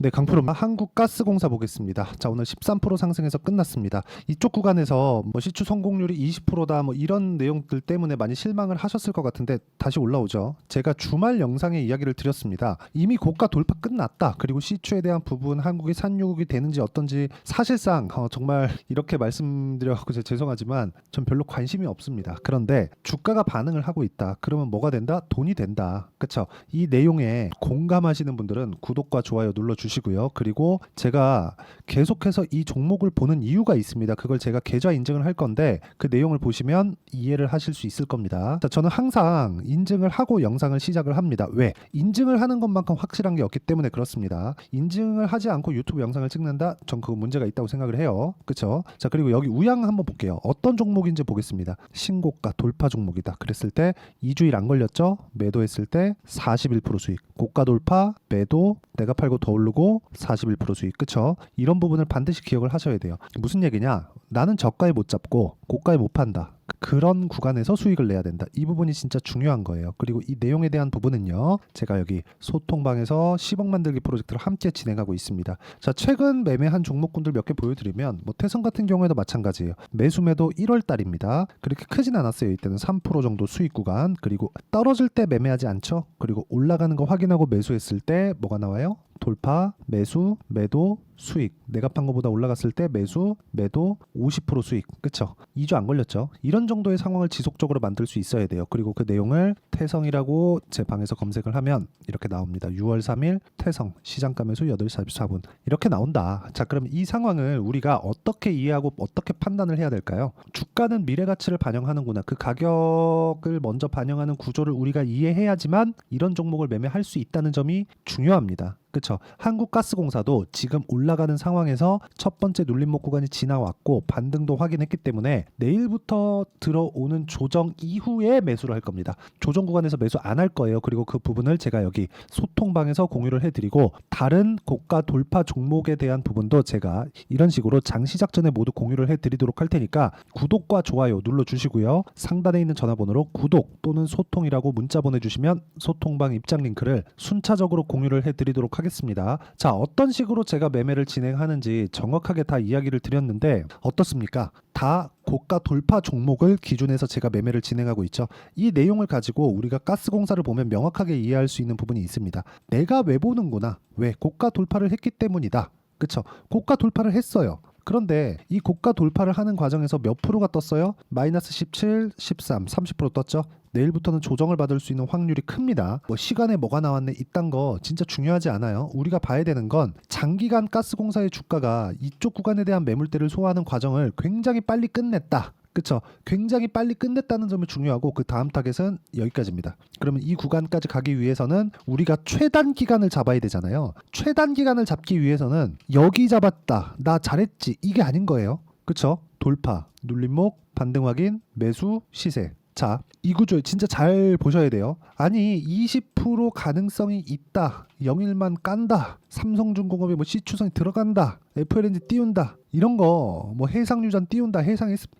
네, 강프로 한국가스공사 보겠습니다. 자, 오늘 13% 상승해서 끝났습니다. 이쪽 구간에서 뭐 시추 성공률이 20%다 뭐 이런 내용들 때문에 많이 실망을 하셨을 것 같은데 다시 올라오죠. 제가 주말 영상에 이야기를 드렸습니다. 이미 고가 돌파 끝났다. 그리고 시추에 대한 부분 한국이 산유국이 되는지 어떤지 사실상 정말 이렇게 말씀드려서 죄송하지만 전 별로 관심이 없습니다. 그런데 주가가 반응을 하고 있다. 그러면 뭐가 된다? 돈이 된다. 그쵸? 이 내용에 공감하시는 분들은 구독과 좋아요 눌러주시고요. 그리고 제가 계속해서 이 종목을 보는 이유가 있습니다. 그걸 제가 계좌 인증을 할 건데 그 내용을 보시면 이해를 하실 수 있을 겁니다. 자, 저는 항상 인증을 하고 영상을 시작을 합니다. 왜? 인증을 하는 것만큼 확실한 게 없기 때문에 그렇습니다. 인증을 하지 않고 유튜브 영상을 찍는다? 전 그거 문제가 있다고 생각을 해요. 그쵸? 자, 그리고 여기 우량 한번 볼게요. 어떤 종목인지 보겠습니다. 신고가 돌파 종목이다. 그랬을 때 2주일 안 걸렸죠? 매도했을 때 41% 수익. 고가 돌파, 매도, 내가 팔고 더 오르고 41% 수익. 그쵸? 이런 부분을 반드시 기억을 하셔야 돼요. 무슨 얘기냐? 나는 저가에 못 잡고 고가에 못 판다. 그런 구간에서 수익을 내야 된다. 이 부분이 진짜 중요한 거예요. 그리고 이 내용에 대한 부분은요. 제가 여기 소통방에서 10억 만들기 프로젝트를 함께 진행하고 있습니다. 자, 최근 매매한 종목군들 몇 개 보여드리면 뭐 태성 같은 경우에도 마찬가지예요. 매수 매도 1월 달입니다. 그렇게 크진 않았어요. 이때는 3% 정도 수익 구간. 그리고 떨어질 때 매매하지 않죠. 그리고 올라가는 거 확인하고 매수했을 때 뭐가 나와요? 돌파, 매수, 매도, 수익. 내가 판 거보다 올라갔을 때 매수, 매도 50% 수익. 그쵸? 2주 안 걸렸죠? 이런 정도의 상황을 지속적으로 만들 수 있어야 돼요. 그리고 그 내용을 태성이라고 제 방에서 검색을 하면 이렇게 나옵니다. 6월 3일 태성 시장가 매수 8시 44분 이렇게 나온다. 자, 그럼 이 상황을 우리가 어떻게 이해하고 어떻게 판단을 해야 될까요? 주가는 미래 가치를 반영하는구나. 그 가격을 먼저 반영하는 구조를 우리가 이해해야지만 이런 종목을 매매할 수 있다는 점이 중요합니다. 그쵸? 한국가스공사도 지금 올라가는 상황에서 첫 번째 눌림목 구간이 지나왔고 반등도 확인했기 때문에 내일부터 들어오는 조정 이후에 매수를 할 겁니다. 조정 구간에서 매수 안 할 거예요. 그리고 그 부분을 제가 여기 소통방에서 공유를 해드리고 다른 고가 돌파 종목에 대한 부분도 제가 이런 식으로 장 시작 전에 모두 공유를 해드리도록 할 테니까 구독과 좋아요 눌러주시고요. 상단에 있는 전화번호로 구독 또는 소통이라고 문자 보내주시면 소통방 입장 링크를 순차적으로 공유를 해드리도록 하겠습니다. 자, 어떤 식으로 제가 매매를 진행하는지 정확하게 다 이야기를 드렸는데 어떻습니까? 다 고가 돌파 종목을 기준해서 제가 매매를 진행하고 있죠. 이 내용을 가지고 우리가 가스공사를 보면 명확하게 이해할 수 있는 부분이 있습니다. 내가 왜 보는구나. 왜? 고가 돌파를 했기 때문이다. 그쵸? 고가 돌파를 했어요. 그런데 이 고가 돌파를 하는 과정에서 몇 프로가 떴어요? 마이너스 17, 13, 30% 떴죠? 내일부터는 조정을 받을 수 있는 확률이 큽니다. 뭐 시간에 뭐가 나왔네 이딴 거 진짜 중요하지 않아요. 우리가 봐야 되는 건 장기간 가스공사의 주가가 이쪽 구간에 대한 매물대를 소화하는 과정을 굉장히 빨리 끝냈다. 그쵸? 굉장히 빨리 끝냈다는 점이 중요하고 그 다음 타겟은 여기까지입니다. 그러면 이 구간까지 가기 위해서는 우리가 최단 기간을 잡아야 되잖아요. 최단 기간을 잡기 위해서는 여기 잡았다. 나 잘했지. 이게 아닌 거예요. 그쵸? 돌파, 눌림목, 반등 확인, 매수, 시세. 자, 이 구조 진짜 잘 보셔야 돼요. 아니 20% 가능성이 있다. 영일만 깐다. 삼성중공업에 뭐 시추선이 들어간다. FLNG 띄운다. 이런 거 뭐 해상유전 띄운다.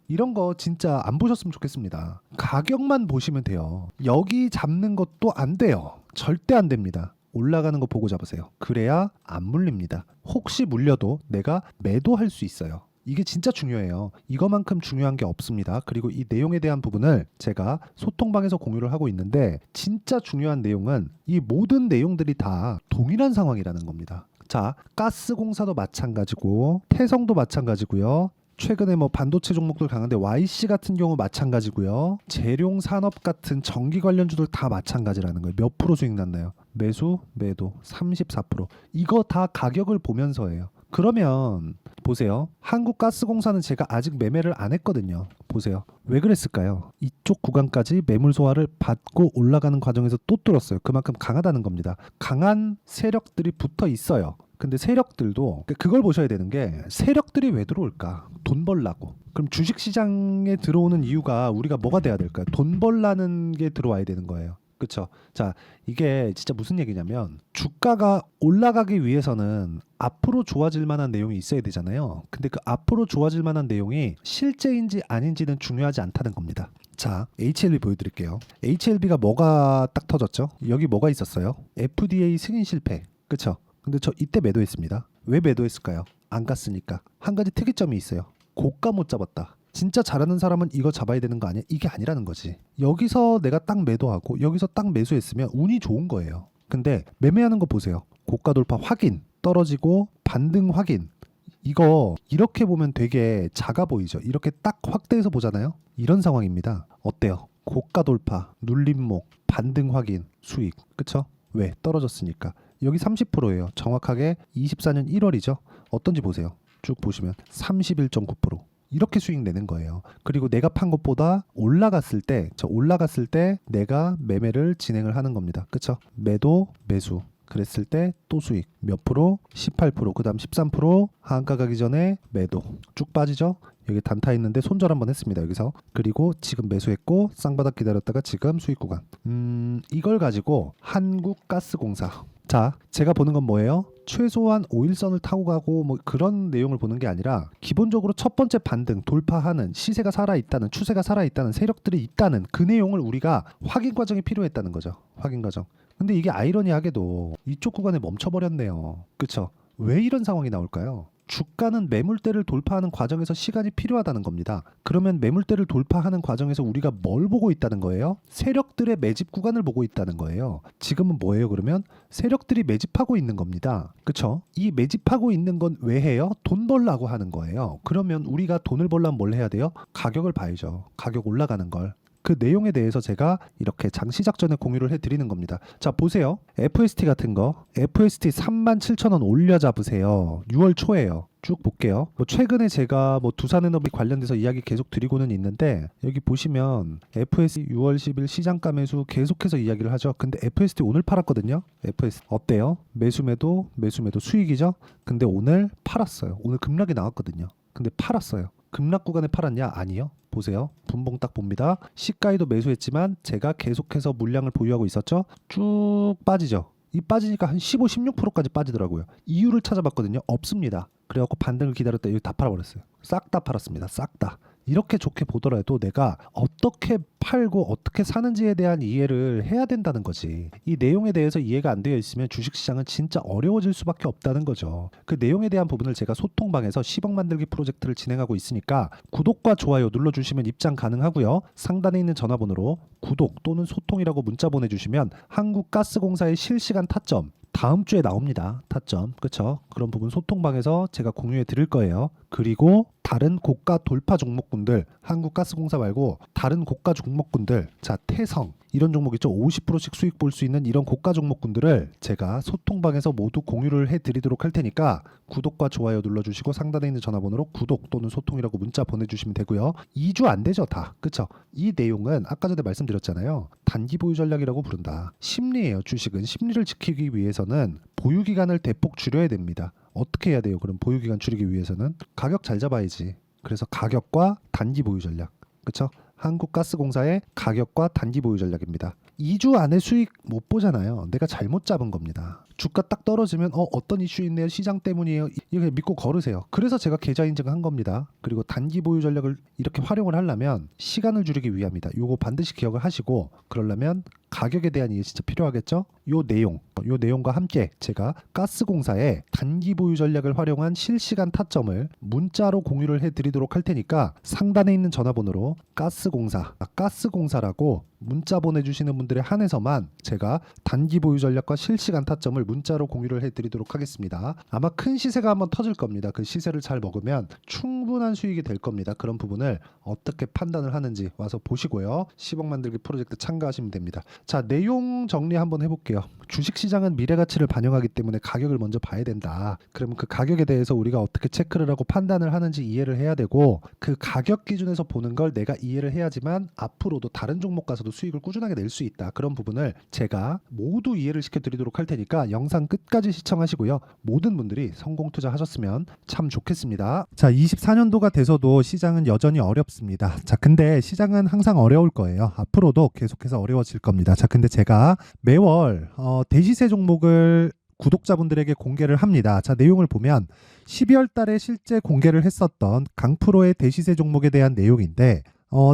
이런 거 진짜 안 보셨으면 좋겠습니다. 가격만 보시면 돼요. 여기 잡는 것도 안 돼요. 절대 안 됩니다. 올라가는 거 보고 잡으세요. 그래야 안 물립니다. 혹시 물려도 내가 매도할 수 있어요. 이게 진짜 중요해요. 이거만큼 중요한 게 없습니다. 그리고 이 내용에 대한 부분을 제가 소통방에서 공유를 하고 있는데 진짜 중요한 내용은 이 모든 내용들이 다 동일한 상황이라는 겁니다. 자, 가스공사도 마찬가지고 태성도 마찬가지고요. 최근에 뭐 반도체 종목들 강한데 YC 같은 경우 마찬가지고요. 재룡산업 같은 전기 관련주들 다 마찬가지라는 거예요. 몇 프로 수익 났나요? 매수, 매도 34%. 이거 다 가격을 보면서예요. 그러면 보세요. 한국가스공사는 제가 아직 매매를 안 했거든요. 보세요. 왜 그랬을까요? 이쪽 구간까지 매물 소화를 받고 올라가는 과정에서 또 뚫었어요. 그만큼 강하다는 겁니다. 강한 세력들이 붙어 있어요. 근데 세력들도 그걸 보셔야 되는 게 세력들이 왜 들어올까? 돈 벌라고. 그럼 주식시장에 들어오는 이유가 우리가 뭐가 돼야 될까요? 돈 벌라는 게 들어와야 되는 거예요. 그쵸? 자, 이게 진짜 무슨 얘기냐면 주가가 올라가기 위해서는 앞으로 좋아질 만한 내용이 있어야 되잖아요. 근데 그 앞으로 좋아질 만한 내용이 실제인지 아닌지는 중요하지 않다는 겁니다. 자, HLB 보여드릴게요. HLB가 뭐가 딱 터졌죠? 여기 뭐가 있었어요? FDA 승인 실패. 그쵸? 근데 저 이때 매도했습니다. 왜 매도했을까요? 안 갔으니까. 한 가지 특이점이 있어요. 고가 못 잡았다. 진짜 잘하는 사람은 이거 잡아야 되는 거 아니야? 이게 아니라는 거지. 여기서 내가 딱 매도하고 여기서 딱 매수했으면 운이 좋은 거예요. 근데 매매하는 거 보세요. 고가 돌파 확인, 떨어지고 반등 확인. 이거 이렇게 보면 되게 작아 보이죠? 이렇게 딱 확대해서 보잖아요? 이런 상황입니다. 어때요? 고가 돌파, 눌림목, 반등 확인, 수익. 그쵸? 왜? 떨어졌으니까. 여기 30%예요. 정확하게 24년 1월이죠. 어떤지 보세요. 쭉 보시면 31.9%. 이렇게 수익 내는 거예요. 그리고 내가 판 것보다 올라갔을 때, 올라갔을 때 내가 매매를 진행을 하는 겁니다. 그쵸? 매도, 매수. 그랬을 때 또 수익 몇 프로? 18%, 그 다음 13%, 하한가 가기 전에 매도 쭉 빠지죠. 여기 단타 있는데 손절 한번 했습니다. 여기서. 그리고 지금 매수했고 쌍바닥 기다렸다가 지금 수익 구간. 이걸 가지고 한국가스공사. 자, 제가 보는 건 뭐예요? 최소한 5일선을 타고 가고 뭐 그런 내용을 보는 게 아니라 기본적으로 첫 번째 반등 돌파하는, 시세가 살아있다는, 추세가 살아있다는, 세력들이 있다는 그 내용을 우리가 확인 과정이 필요했다는 거죠. 확인 과정. 근데 이게 아이러니하게도 이쪽 구간에 멈춰버렸네요. 그쵸? 왜 이런 상황이 나올까요? 주가는 매물대를 돌파하는 과정에서 시간이 필요하다는 겁니다. 그러면 매물대를 돌파하는 과정에서 우리가 뭘 보고 있다는 거예요? 세력들의 매집 구간을 보고 있다는 거예요. 지금은 뭐예요? 그러면 세력들이 매집하고 있는 겁니다. 그쵸? 이 매집하고 있는 건 왜 해요? 돈 벌라고 하는 거예요. 그러면 우리가 돈을 벌려면 뭘 해야 돼요? 가격을 봐야죠. 가격 올라가는 걸. 그 내용에 대해서 제가 이렇게 장 시작 전에 공유를 해드리는 겁니다. 자, 보세요. FST 같은 거, FST 37,000원 올려 잡으세요. 6월 초에요. 쭉 볼게요. 뭐 최근에 제가 뭐 두산에너비 관련돼서 이야기 계속 드리고는 있는데, 여기 보시면 FST 6월 10일 시장가 매수 계속해서 이야기를 하죠. 근데 FST 오늘 팔았거든요. FST 어때요? 매수 매도 수익이죠. 근데 오늘 팔았어요. 오늘 급락이 나왔거든요. 근데 팔았어요. 급락 구간에 팔았냐? 아니요. 보세요. 분봉 딱 봅니다. 시가에도 매수했지만 제가 계속해서 물량을 보유하고 있었죠. 쭉 빠지죠. 이 빠지니까 한 15, 16%까지 빠지더라고요. 이유를 찾아봤거든요. 없습니다. 그래갖고 반등을 기다렸다 여기 다 팔아버렸어요. 싹 다 팔았습니다. 싹 다. 이렇게 좋게 보더라도 내가 어떻게 팔고 어떻게 사는지에 대한 이해를 해야 된다는 거지. 이 내용에 대해서 이해가 안 되어 있으면 주식시장은 진짜 어려워질 수밖에 없다는 거죠. 그 내용에 대한 부분을 제가 소통방에서 10억 만들기 프로젝트를 진행하고 있으니까 구독과 좋아요 눌러주시면 입장 가능하고요. 상단에 있는 전화번호로 구독 또는 소통이라고 문자 보내주시면 한국가스공사의 실시간 타점 다음 주에 나옵니다. 타점. 그쵸? 그런 부분 소통방에서 제가 공유해 드릴 거예요. 그리고 다른 고가 돌파 종목군들, 한국가스공사 말고 다른 고가 종목군들, 자, 태성 이런 종목 있죠. 50%씩 수익 볼 수 있는 이런 고가 종목군들을 제가 소통방에서 모두 공유를 해드리도록 할 테니까 구독과 좋아요 눌러주시고 상단에 있는 전화번호로 구독 또는 소통이라고 문자 보내주시면 되고요. 2주 안 되죠, 다. 그쵸? 이 내용은 아까 전에 말씀드렸잖아요. 단기 보유 전략이라고 부른다. 심리예요. 주식은 심리를 지키기 위해서는 보유 기간을 대폭 줄여야 됩니다. 어떻게 해야 돼요? 그럼 보유 기간 줄이기 위해서는 가격 잘 잡아야지. 그래서 가격과 단기 보유 전략. 그쵸? 한국가스공사의 가격과 단기 보유 전략입니다. 2주 안에 수익 못 보잖아요. 내가 잘못 잡은 겁니다. 주가 딱 떨어지면 어떤 이슈 있네요. 시장 때문이에요. 이렇게 믿고 걸으세요. 그래서 제가 계좌 인증한 겁니다. 그리고 단기 보유 전략을 이렇게 활용을 하려면 시간을 줄이기 위함이다. 요거 반드시 기억을 하시고 그러려면 가격에 대한 이해 진짜 필요하겠죠? 요 내용과 함께 제가 가스공사의 단기 보유 전략을 활용한 실시간 타점을 문자로 공유를 해드리도록 할 테니까 상단에 있는 전화번호로 가스공사라고 문자 보내주시는 분들에 한해서만 제가 단기 보유 전략과 실시간 타점을 문자로 공유를 해드리도록 하겠습니다. 아마 큰 시세가 한번 터질 겁니다. 그 시세를 잘 먹으면 충분한 수익이 될 겁니다. 그런 부분을 어떻게 판단을 하는지 와서 보시고요. 10억 만들기 프로젝트 참가하시면 됩니다. 자, 내용 정리 한번 해볼게요. 주식시장은 미래가치를 반영하기 때문에 가격을 먼저 봐야 된다. 그러면 그 가격에 대해서 우리가 어떻게 체크를 하고 판단을 하는지 이해를 해야 되고 그 가격 기준에서 보는 걸 내가 이해를 해야지만 앞으로도 다른 종목 가서도 수익을 꾸준하게 낼 수 있다. 그런 부분을 제가 모두 이해를 시켜드리도록 할 테니까 영상 끝까지 시청하시고요. 모든 분들이 성공 투자하셨으면 참 좋겠습니다. 자, 24년도가 돼서도 시장은 여전히 어렵습니다. 자, 근데 시장은 항상 어려울 거예요. 앞으로도 계속해서 어려워질 겁니다. 자, 근데 제가 매월 대시세 종목을 구독자분들에게 공개를 합니다. 자, 내용을 보면 12월 달에 실제 공개를 했었던 강프로의 대시세 종목에 대한 내용인데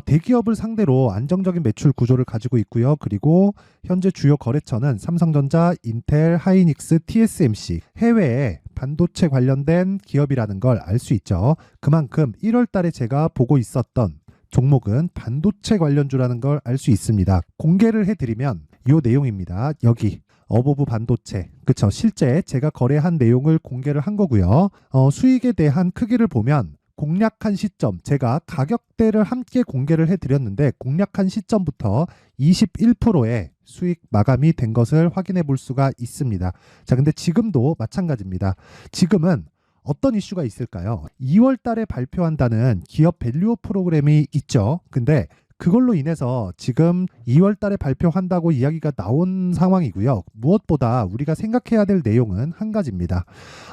대기업을 상대로 안정적인 매출 구조를 가지고 있고요. 그리고 현재 주요 거래처는 삼성전자, 인텔, 하이닉스, TSMC, 해외에 반도체 관련된 기업이라는 걸 알 수 있죠. 그만큼 1월 달에 제가 보고 있었던 종목은 반도체 관련주라는 걸 알 수 있습니다. 공개를 해드리면 이 내용입니다. 여기 어보브 반도체, 그쵸? 실제 제가 거래한 내용을 공개를 한 거고요. 수익에 대한 크기를 보면 공략한 시점, 제가 가격대를 함께 공개를 해드렸는데 공략한 시점부터 21%의 수익 마감이 된 것을 확인해 볼 수가 있습니다. 자, 근데 지금도 마찬가지입니다. 지금은 어떤 이슈가 있을까요? 2월 달에 발표한다는 기업 밸류업 프로그램이 있죠. 근데 그걸로 인해서 지금 2월 달에 발표한다고 이야기가 나온 상황이고요. 무엇보다 우리가 생각해야 될 내용은 한 가지입니다.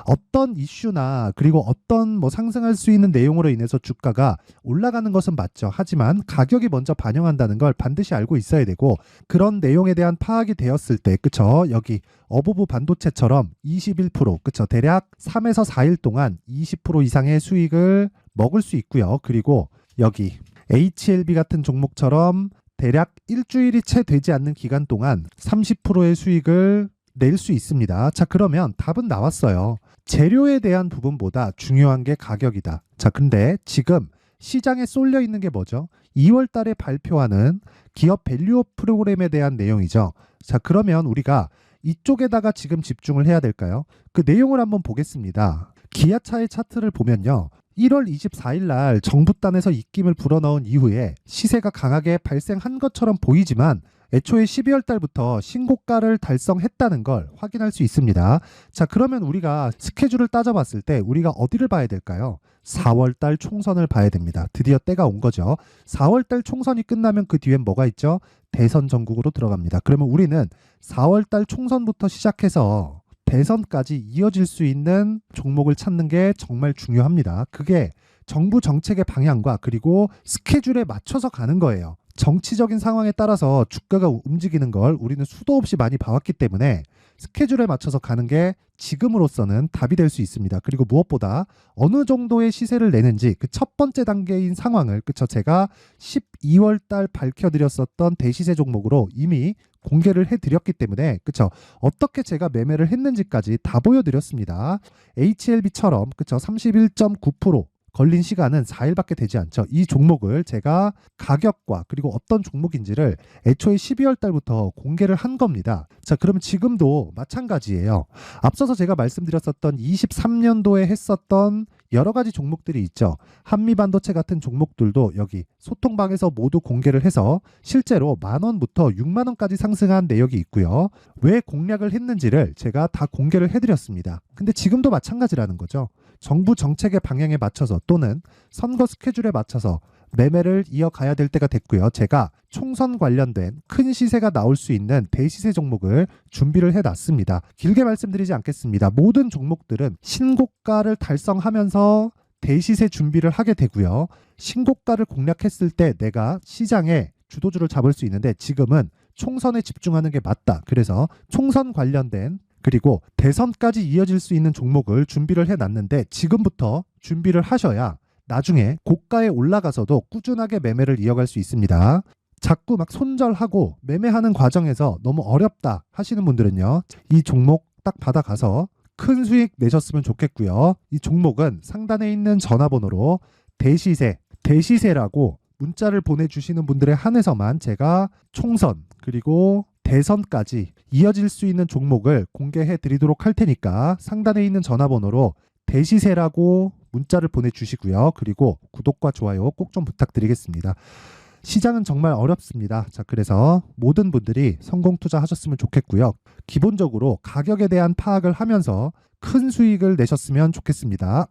어떤 이슈나 그리고 어떤 상승할 수 있는 내용으로 인해서 주가가 올라가는 것은 맞죠. 하지만 가격이 먼저 반영한다는 걸 반드시 알고 있어야 되고, 그런 내용에 대한 파악이 되었을 때, 그쵸? 여기 어보브 반도체처럼 21%, 그쵸? 대략 3에서 4일 동안 20% 이상의 수익을 먹을 수 있고요. 그리고 여기 HLB 같은 종목처럼 대략 일주일이 채 되지 않는 기간 동안 30%의 수익을 낼 수 있습니다. 자, 그러면 답은 나왔어요. 재료에 대한 부분보다 중요한 게 가격이다. 자, 근데 지금 시장에 쏠려 있는 게 뭐죠? 2월 달에 발표하는 기업 밸류업 프로그램에 대한 내용이죠. 자, 그러면 우리가 이쪽에다가 지금 집중을 해야 될까요? 그 내용을 한번 보겠습니다. 기아차의 차트를 보면요. 1월 24일 날 정부단에서 입김을 불어넣은 이후에 시세가 강하게 발생한 것처럼 보이지만 애초에 12월 달부터 신고가를 달성했다는 걸 확인할 수 있습니다. 자, 그러면 우리가 스케줄을 따져봤을 때 우리가 어디를 봐야 될까요? 4월 달 총선을 봐야 됩니다. 드디어 때가 온 거죠. 4월 달 총선이 끝나면 그 뒤엔 뭐가 있죠? 대선 전국으로 들어갑니다. 그러면 우리는 4월 달 총선부터 시작해서 대선까지 이어질 수 있는 종목을 찾는 게 정말 중요합니다. 그게 정부 정책의 방향과 그리고 스케줄에 맞춰서 가는 거예요. 정치적인 상황에 따라서 주가가 움직이는 걸 우리는 수도 없이 많이 봐왔기 때문에 스케줄에 맞춰서 가는 게 지금으로서는 답이 될 수 있습니다. 그리고 무엇보다 어느 정도의 시세를 내는지 그 첫 번째 단계인 상황을, 그쵸? 제가 12월 달 밝혀드렸었던 대시세 종목으로 이미 공개를 해드렸기 때문에, 그쵸? 어떻게 제가 매매를 했는지까지 다 보여드렸습니다. HLB처럼, 그쵸? 31.9% 걸린 시간은 4일밖에 되지 않죠. 이 종목을 제가 가격과 그리고 어떤 종목인지를 애초에 12월 달부터 공개를 한 겁니다. 자, 그럼 지금도 마찬가지예요. 앞서서 제가 말씀드렸었던 23년도에 했었던 여러 가지 종목들이 있죠. 한미반도체 같은 종목들도 여기 소통방에서 모두 공개를 해서 실제로 10,000원부터 60,000원까지 상승한 내역이 있고요. 왜 공략을 했는지를 제가 다 공개를 해드렸습니다. 근데 지금도 마찬가지라는 거죠. 정부 정책의 방향에 맞춰서 또는 선거 스케줄에 맞춰서 매매를 이어가야 될 때가 됐고요. 제가 총선 관련된 큰 시세가 나올 수 있는 대시세 종목을 준비를 해놨습니다. 길게 말씀드리지 않겠습니다. 모든 종목들은 신고가를 달성하면서 대시세 준비를 하게 되고요. 신고가를 공략했을 때 내가 시장에 주도주를 잡을 수 있는데 지금은 총선에 집중하는 게 맞다. 그래서 총선 관련된 그리고 대선까지 이어질 수 있는 종목을 준비를 해놨는데 지금부터 준비를 하셔야 나중에 고가에 올라가서도 꾸준하게 매매를 이어갈 수 있습니다. 자꾸 막 손절하고 매매하는 과정에서 너무 어렵다 하시는 분들은요. 이 종목 딱 받아가서 큰 수익 내셨으면 좋겠고요. 이 종목은 상단에 있는 전화번호로 대시세라고 문자를 보내주시는 분들에 한해서만 제가 총선 그리고 대선까지 이어질 수 있는 종목을 공개해 드리도록 할 테니까 상단에 있는 전화번호로 대시세라고 문자를 보내주시고요. 그리고 구독과 좋아요 꼭 좀 부탁드리겠습니다. 시장은 정말 어렵습니다. 자, 그래서 모든 분들이 성공 투자하셨으면 좋겠고요. 기본적으로 가격에 대한 파악을 하면서 큰 수익을 내셨으면 좋겠습니다.